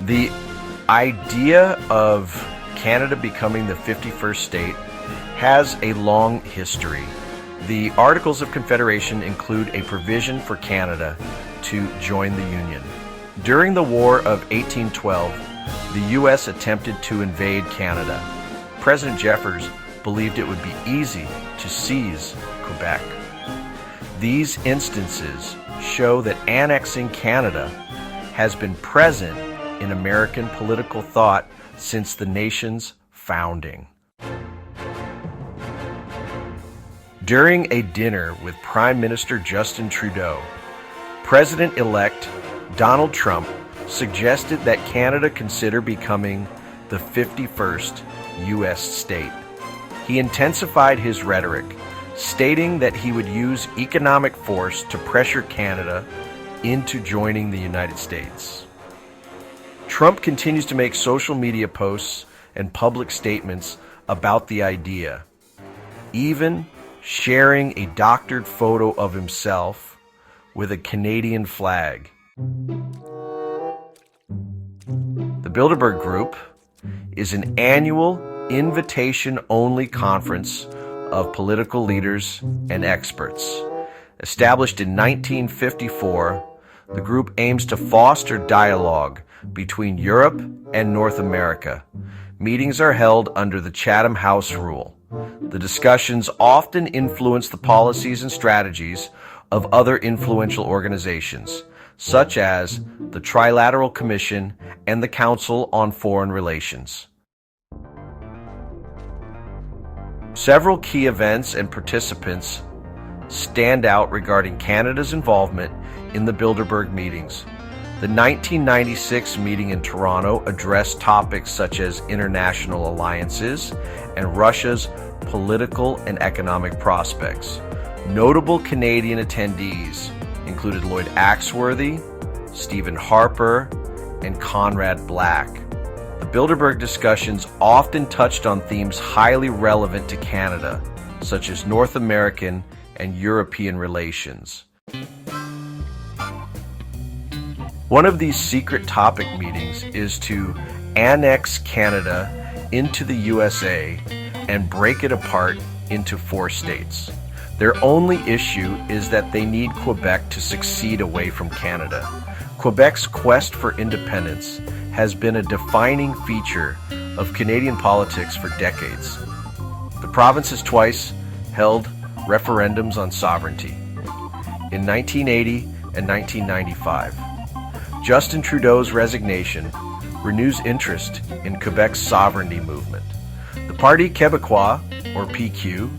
The idea of Canada becoming the 51st state has a long history. The Articles of Confederation include a provision for Canada to join the Union. During the War of 1812, the U.S. attempted to invade Canada. President Jefferson believed it would be easy to seize Quebec. These instances show that annexing Canada has been present in American political thought since the nation's founding. During a dinner with Prime Minister Justin Trudeau, President-elect Donald Trump suggested that Canada consider becoming the 51st U.S. state. He intensified his rhetoric, stating that he would use economic force to pressure Canada into joining the United States. Trump continues to make social media posts and public statements about the idea, even sharing a doctored photo of himself with a Canadian flag. The Bilderberg Group is an annual invitation-only conference of political leaders and experts. Established in 1954, the group aims to foster dialogue between Europe and North America. Meetings are held under the Chatham House Rule. The discussions often influence the policies and strategies of other influential organizations, such as the Trilateral Commission and the Council on Foreign Relations. Several key events and participants stand out regarding Canada's involvement in the Bilderberg meetings. The 1996 meeting in Toronto addressed topics such as international alliances and Russia's political and economic prospects. Notable Canadian attendees included Lloyd Axworthy, Stephen Harper, and Conrad Black. The Bilderberg discussions often touched on themes highly relevant to Canada, such as North American and European relations. One of these secret topic meetings is to annex Canada into the USA and break it apart into 4 states. Their only issue is that they need Quebec to succeed away from Canada. Quebec's quest for independence has been a defining feature of Canadian politics for decades. The province has twice held referendums on sovereignty, in 1980 and 1995. Justin Trudeau's resignation renews interest in Quebec's sovereignty movement. The Parti Québécois, or PQ,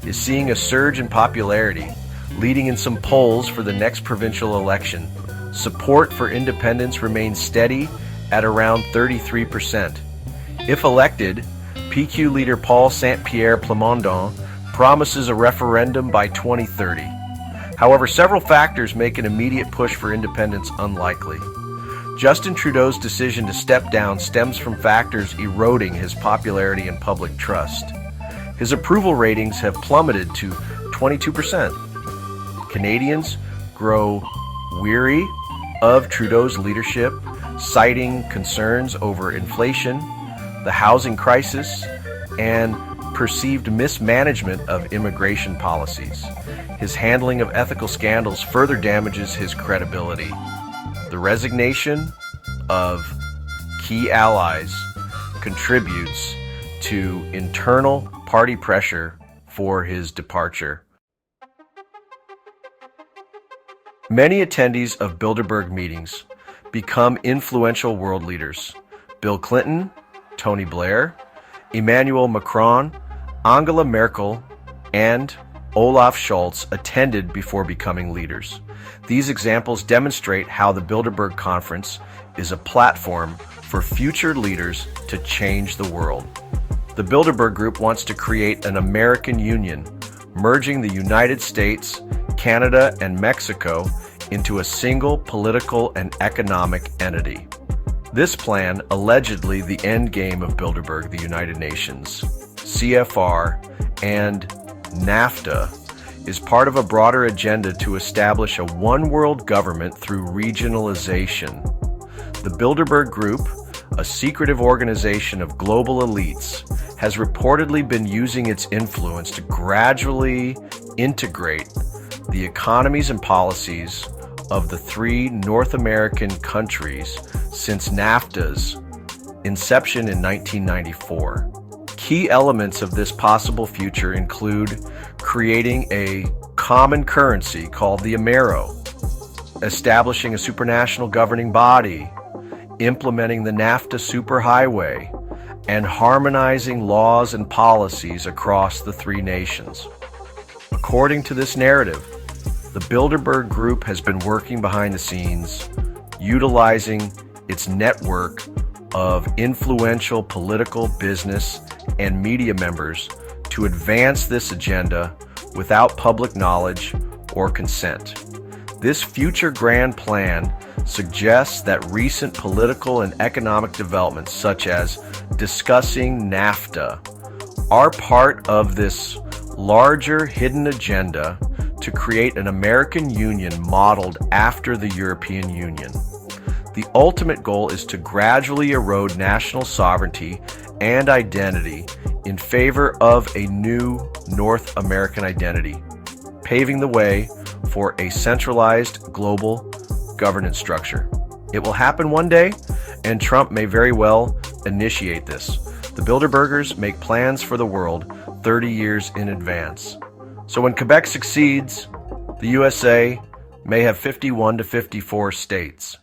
is seeing a surge in popularity, leading in some polls for the next provincial election. Support for independence remains steady at around 33%. If elected, PQ leader Paul Saint-Pierre Plamondon promises a referendum by 2030. However, several factors make an immediate push for independence unlikely. Justin Trudeau's decision to step down stems from factors eroding his popularity and public trust. His approval ratings have plummeted to 22%. Canadians grow weary of Trudeau's leadership, citing concerns over inflation, the housing crisis, and perceived mismanagement of immigration policies. His handling of ethical scandals further damages his credibility. The resignation of key allies contributes to internal party pressure for his departure. Many attendees of Bilderberg meetings become influential world leaders. Bill Clinton, Tony Blair, Emmanuel Macron, Angela Merkel, and Olaf Scholz attended before becoming leaders. These examples demonstrate how the Bilderberg Conference is a platform for future leaders to change the world. The Bilderberg Group wants to create an American Union, merging the United States, Canada, and Mexico into a single political and economic entity. This plan, allegedly the end game of Bilderberg, the United Nations, CFR, and NAFTA, is part of a broader agenda to establish a one-world government through regionalization. The Bilderberg Group, a secretive organization of global elites, has reportedly been using its influence to gradually integrate the economies and policies of the three North American countries since NAFTA's inception in 1994. Key elements of this possible future include creating a common currency called the Amero, establishing a supranational governing body, implementing the NAFTA superhighway, and harmonizing laws and policies across the three nations. According to this narrative, the Bilderberg Group has been working behind the scenes, utilizing its network of influential political, business, and media members to advance this agenda without public knowledge or consent. This future grand plan suggests that recent political and economic developments, such as discussing NAFTA, are part of this larger hidden agenda to create an American Union modeled after the European Union. The ultimate goal is to gradually erode national sovereignty and identity in favor of a new North American identity, paving the way for a centralized global governance structure. It will happen one day, and Trump may very well initiate this. The Bilderbergers make plans for the world 30 years in advance. So when Quebec succeeds, the USA may have 51 to 54 states.